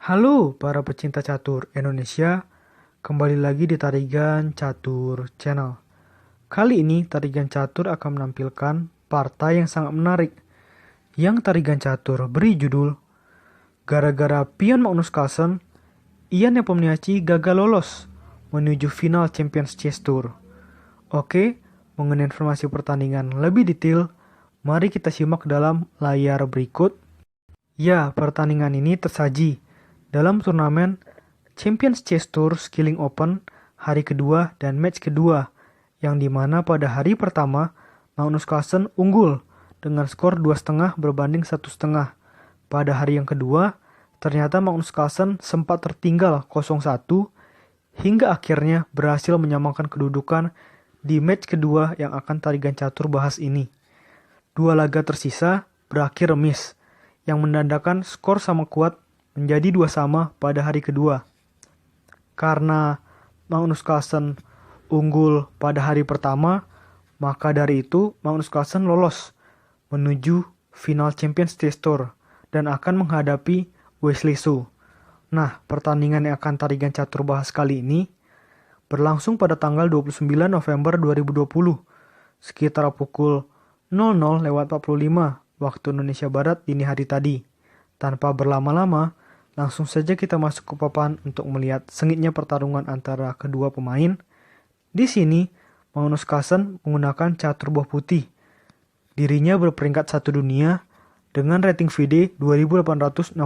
Halo para pecinta catur Indonesia, kembali lagi di Tarigan Catur Channel. Kali ini Tarigan Catur akan menampilkan partai yang sangat menarik, yang Tarigan Catur beri judul Gara-gara pion Magnus Carlsen, Ian Nepomniachtchi gagal lolos menuju final Champions Chess Tour. Oke, mengenai informasi pertandingan lebih detail, mari kita simak dalam layar berikut. Ya, pertandingan ini tersaji dalam turnamen Champions Chess Tour Skilling Open hari kedua dan match kedua, yang dimana pada hari pertama Magnus Carlsen unggul dengan skor 2,5 berbanding 1,5. Pada hari yang kedua, ternyata Magnus Carlsen sempat tertinggal 0-1 hingga akhirnya berhasil menyamakan kedudukan di match kedua yang akan Tarigan Catur bahas ini. Dua laga tersisa berakhir remis, yang menandakan skor sama kuat menjadi 2-2 pada hari kedua. Karena Magnus Carlsen unggul pada hari pertama, maka dari itu Magnus Carlsen lolos menuju final Champions Chess Tour dan akan menghadapi Wesley So. Nah, pertandingan yang akan Tarigan Catur bahas kali ini berlangsung pada tanggal 29 November 2020 sekitar pukul 00.45 waktu Indonesia Barat dini hari tadi. Tanpa berlama-lama, langsung saja kita masuk ke papan untuk melihat sengitnya pertarungan antara kedua pemain. Di sini, Magnus Carlsen menggunakan catur buah putih. Dirinya berperingkat 1 dunia dengan rating FIDE 2862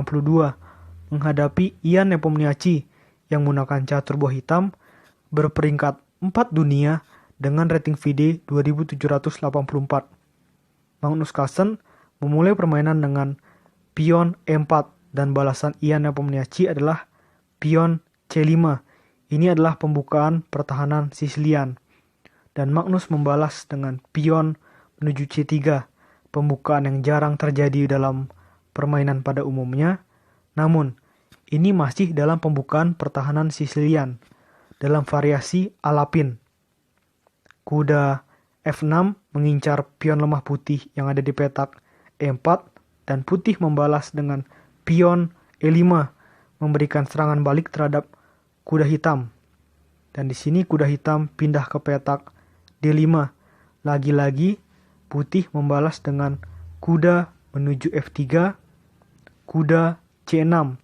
menghadapi Ian Nepomniachtchi yang menggunakan catur buah hitam berperingkat 4 dunia dengan rating FIDE 2784. Magnus Carlsen memulai permainan dengan pion E4 dan balasan Ian Nepomniachtchi adalah pion C5. Ini adalah pembukaan pertahanan Sicilian. Dan Magnus membalas dengan pion menuju C3, pembukaan yang jarang terjadi dalam permainan pada umumnya. Namun, ini masih dalam pembukaan pertahanan Sicilian, dalam variasi Alapin. Kuda F6 mengincar pion lemah putih yang ada di petak E4, dan putih membalas dengan pion E5 memberikan serangan balik terhadap kuda hitam. Dan di sini kuda hitam pindah ke petak D5. Lagi-lagi putih membalas dengan kuda menuju F3, kuda C6,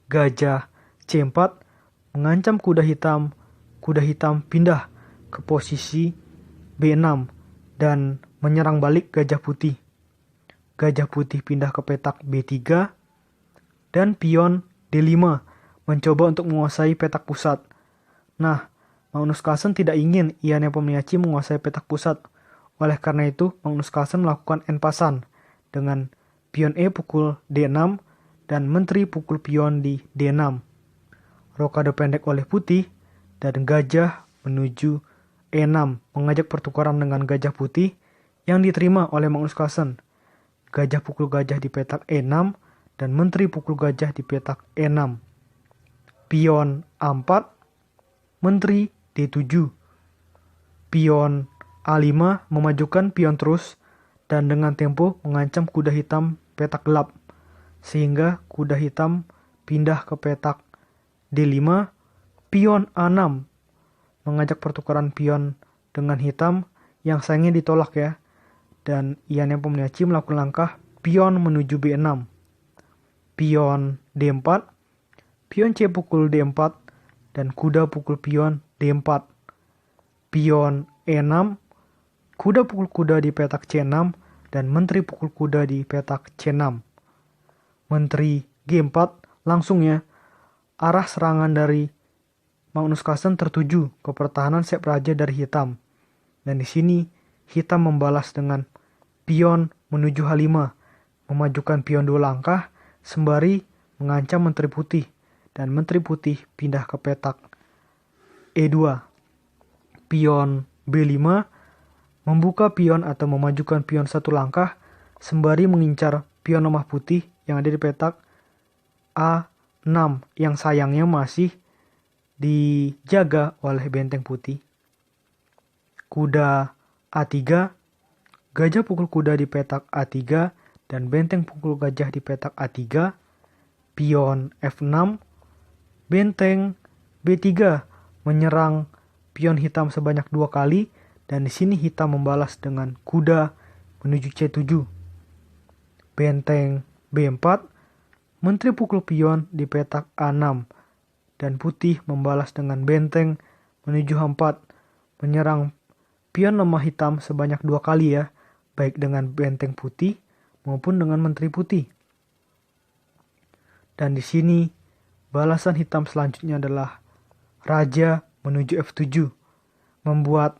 gajah C4 mengancam kuda hitam pindah ke posisi B6 dan menyerang balik gajah putih. Gajah putih pindah ke petak B3, dan pion D5 mencoba untuk menguasai petak pusat. Nah, Magnus Carlsen tidak ingin Ian Nepomniachtchi menguasai petak pusat. Oleh karena itu, Magnus Carlsen melakukan en-pasan dengan pion E pukul D6 dan menteri pukul pion di D6. Rokade pendek oleh putih dan gajah menuju E6 mengajak pertukaran dengan gajah putih yang diterima oleh Magnus Carlsen. Gajah pukul gajah di petak E6 dan menteri pukul gajah di petak E6. Pion A4, menteri D7. Pion A5 memajukan pion terus dan dengan tempo mengancam kuda hitam petak gelap, sehingga kuda hitam pindah ke petak D5. Pion A6 mengajak pertukaran pion dengan hitam yang sayangnya ditolak ya. Dan Ian Nepomniachtchi melakukan langkah pion menuju B6. Pion D4, pion C pukul D4, dan kuda pukul pion D4. Pion E6, kuda pukul kuda di petak C6, dan menteri pukul kuda di petak C6. Menteri G4, langsung ya, arah serangan dari Magnus Carlsen tertuju ke pertahanan sep raja dari hitam. Dan di sini hitam membalas dengan pion menuju H5, memajukan pion 2 langkah sembari mengancam menteri putih, dan menteri putih pindah ke petak E2. Pion B5 membuka pion atau memajukan pion 1 langkah sembari mengincar pion lemah putih yang ada di petak A6 yang sayangnya masih dijaga oleh benteng putih. Kuda A3, gajah pukul kuda di petak A3 dan benteng pukul gajah di petak A3. pion F6, benteng B3 menyerang pion hitam sebanyak 2 kali, dan di sini hitam membalas dengan kuda menuju C7. Benteng B4, menteri pukul pion di petak A6, dan putih membalas dengan benteng menuju H4, menyerang pion lemah hitam sebanyak 2 kali ya, baik dengan benteng putih maupun dengan menteri putih. Dan di sini balasan hitam selanjutnya adalah raja menuju F7, membuat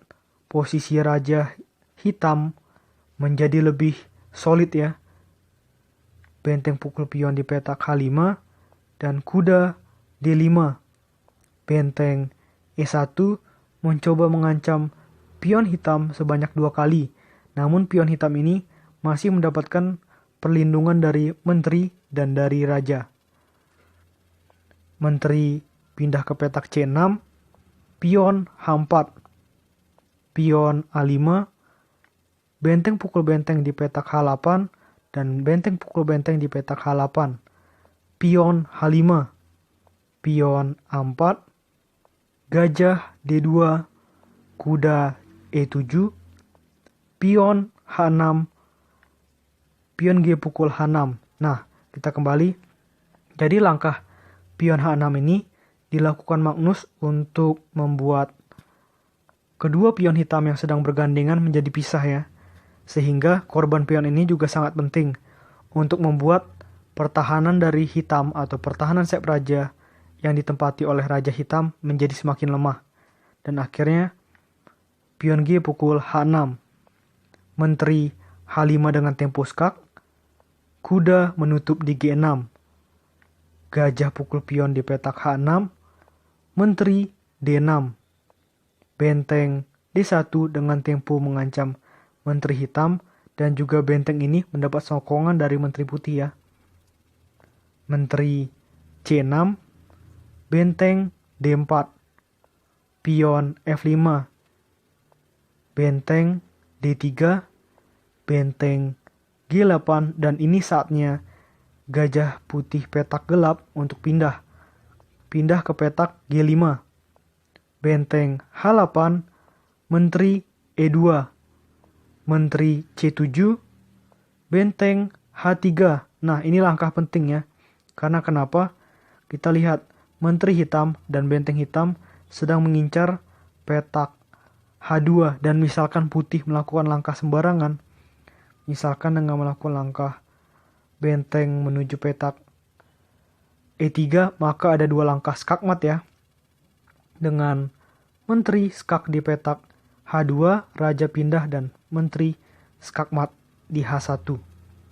posisi raja hitam menjadi lebih solid ya. Benteng pukul pion di petak H5 dan kuda D5. Benteng E1 mencoba mengancam pion hitam sebanyak 2 kali. Namun pion hitam ini masih mendapatkan perlindungan dari menteri dan dari raja. Menteri pindah ke petak C6, pion H4, pion A5, benteng pukul benteng di petak H8, dan benteng pukul benteng di petak H8, pion H5, pion A4, gajah D2, kuda E7, pion H6, pion G pukul H6. Nah, kita kembali. Jadi langkah pion H6 ini dilakukan Magnus untuk membuat kedua pion hitam yang sedang bergandengan menjadi pisah ya. Sehingga korban pion ini juga sangat penting untuk membuat pertahanan dari hitam atau pertahanan sayap raja yang ditempati oleh raja hitam menjadi semakin lemah. Dan akhirnya pion G pukul H6. Menteri H5 dengan tempo skak. Kuda menutup di G6. Gajah pukul pion di petak H6, menteri D6, benteng D1 dengan tempo mengancam menteri hitam, dan juga benteng ini mendapat sokongan dari menteri putih ya. Menteri C6, benteng D4, pion F5, benteng D3, benteng G8, dan ini saatnya gajah putih petak gelap untuk pindah ke petak G5. Benteng H8, menteri E2, menteri C7, benteng H3. Nah, ini langkah penting ya. Karena kenapa? Kita lihat menteri hitam dan benteng hitam sedang mengincar petak H2, dan misalkan putih melakukan langkah sembarangan, misalkan dengan melakukan langkah benteng menuju petak E3, maka ada 2 langkah skakmat ya. Dengan menteri skak di petak H2, raja pindah, dan menteri skakmat di H1.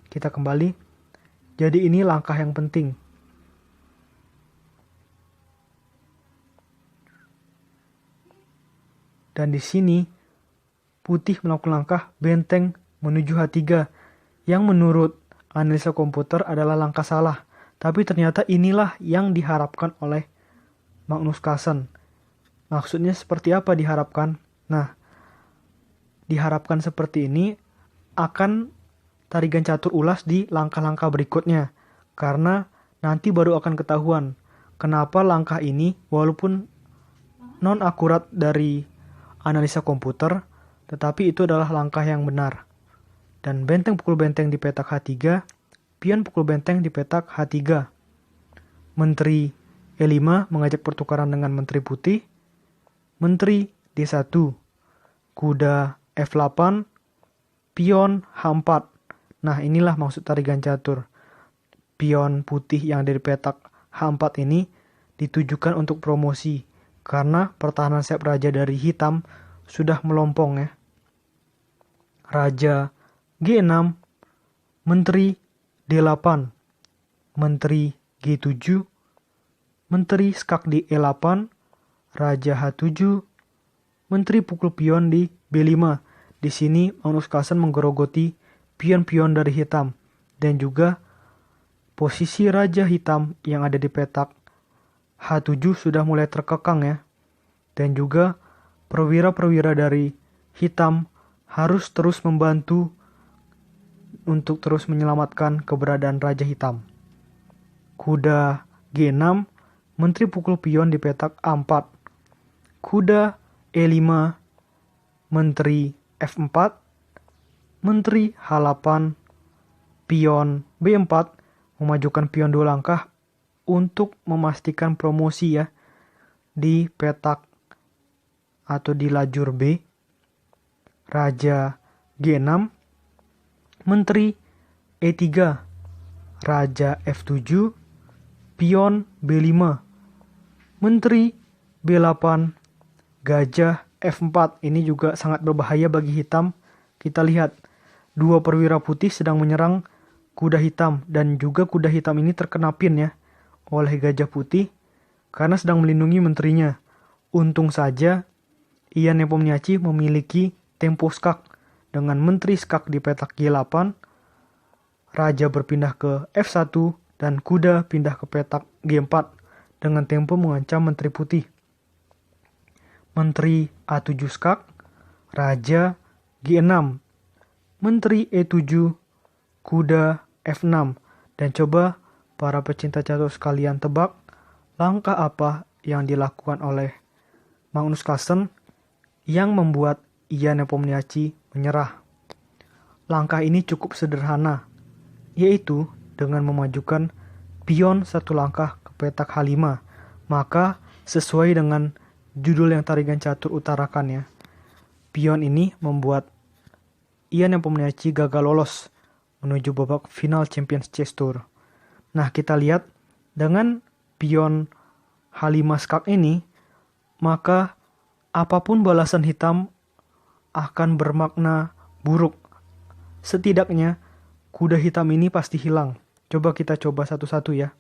Kita kembali. Jadi ini langkah yang penting. Dan di sini putih melakukan langkah benteng menuju H3 yang menurut analisa komputer adalah langkah salah, tapi ternyata inilah yang diharapkan oleh Magnus Carlsen. Maksudnya seperti apa diharapkan? Nah, diharapkan seperti ini akan tarigan catur ulas di langkah-langkah berikutnya, karena nanti baru akan ketahuan kenapa langkah ini walaupun non akurat dari analisa komputer, tetapi itu adalah langkah yang benar. Dan benteng pukul benteng di petak H3, pion pukul benteng di petak H3. Menteri E5 mengajak pertukaran dengan menteri putih. Menteri D1, kuda F8, pion H4. Nah, inilah maksud tarigan catur. Pion putih yang dari petak H4 ini ditujukan untuk promosi, karena pertahanan sayap raja dari hitam sudah melompong ya. Raja G6, menteri D8, menteri G7, menteri skak di E8, raja H7, menteri pukul pion di B5. Di sini Magnus Carlsen menggerogoti pion-pion dari hitam, dan juga posisi raja hitam yang ada di petak H7 sudah mulai terkekang ya. Dan juga perwira-perwira dari hitam harus terus membantu untuk terus menyelamatkan keberadaan raja hitam. kuda G6, menteri pukul pion di petak A4. Kuda E5, menteri F4, menteri H8, pion B4, memajukan pion 2 langkah untuk memastikan promosi ya di petak atau di lajur B. Raja G6, menteri E3, raja F7, pion B5, menteri B8, gajah F4. Ini juga sangat berbahaya bagi hitam. Kita lihat, dua perwira putih sedang menyerang kuda hitam, dan juga kuda hitam ini terkena pin ya oleh gajah putih karena sedang melindungi menterinya. Untung saja Ian Nepomniachtchi memiliki tempo skak dengan menteri skak di petak G8, raja berpindah ke F1, dan kuda pindah ke petak G4 dengan tempo mengancam menteri putih. Menteri A7 skak, raja G6, menteri E7, kuda F6. Dan coba para pecinta catur sekalian tebak langkah apa yang dilakukan oleh Magnus Carlsen yang membuat Ian Nepomniachtchi menyerah. Langkah ini cukup sederhana, yaitu dengan memajukan pion 1 langkah ke petak H5. Maka sesuai dengan judul yang tarigan catur utarakan ya, pion ini membuat Ian Nepomniachtchi gagal lolos menuju babak final Champions Chess Tour. Nah, kita lihat dengan pion H5 skak ini, maka apapun balasan hitam akan bermakna buruk. Setidaknya kuda hitam ini pasti hilang. Coba kita coba satu-satu ya.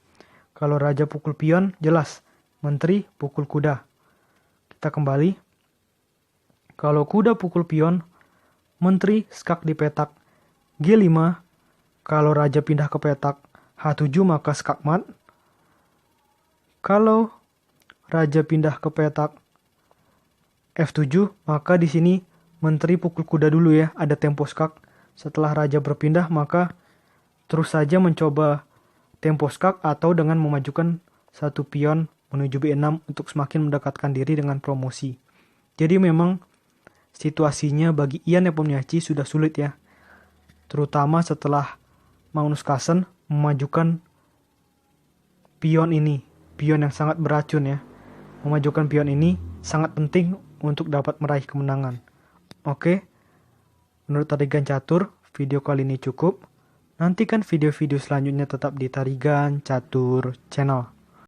Kalau raja pukul pion, jelas menteri pukul kuda. Kita kembali. Kalau kuda pukul pion, menteri skak di petak G5. Kalau raja pindah ke petak H7 maka skak mat. Kalau raja pindah ke petak F7 maka di sini menteri pukul kuda dulu ya, ada tempo skak. Setelah raja berpindah maka terus saja mencoba tempo skak atau dengan memajukan 1 pion menuju B6 untuk semakin mendekatkan diri dengan promosi. Jadi memang situasinya bagi Ian Nepomniachtchi sudah sulit ya. Terutama setelah Magnus Carlsen memajukan pion ini, pion yang sangat beracun ya. Memajukan pion ini sangat penting untuk dapat meraih kemenangan. Oke, menurut Tarigan Catur, video kali ini cukup. Nantikan video-video selanjutnya tetap di Tarigan Catur Channel.